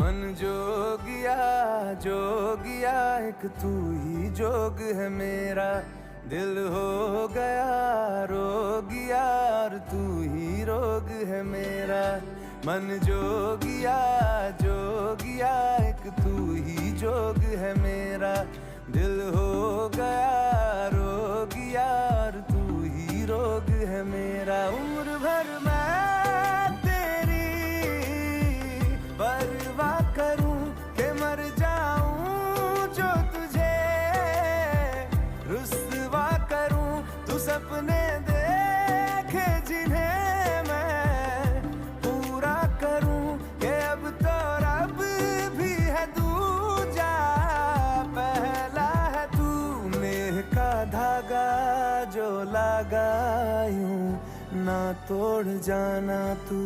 मन जोगिया जोगिया एक तू ही जोग है मेरा, दिल हो गया रोगिया और तू ही रोग है मेरा। मन जोगिया जोगिया एक तू ही जोग है मेरा, दिल हो गया रोगिया और तू ही रोग है मेरा। उम्र भर मैं तेरी परवाह करूं कि मर जाऊं जो तुझे रुस्वा करूं। तू सपने देखे जिन्हें मैं पूरा करूं कि अब तो रब भी है दूजा, पहला है तू। नेह का धागा जो लगा यूं ना तोड़ जाना तू।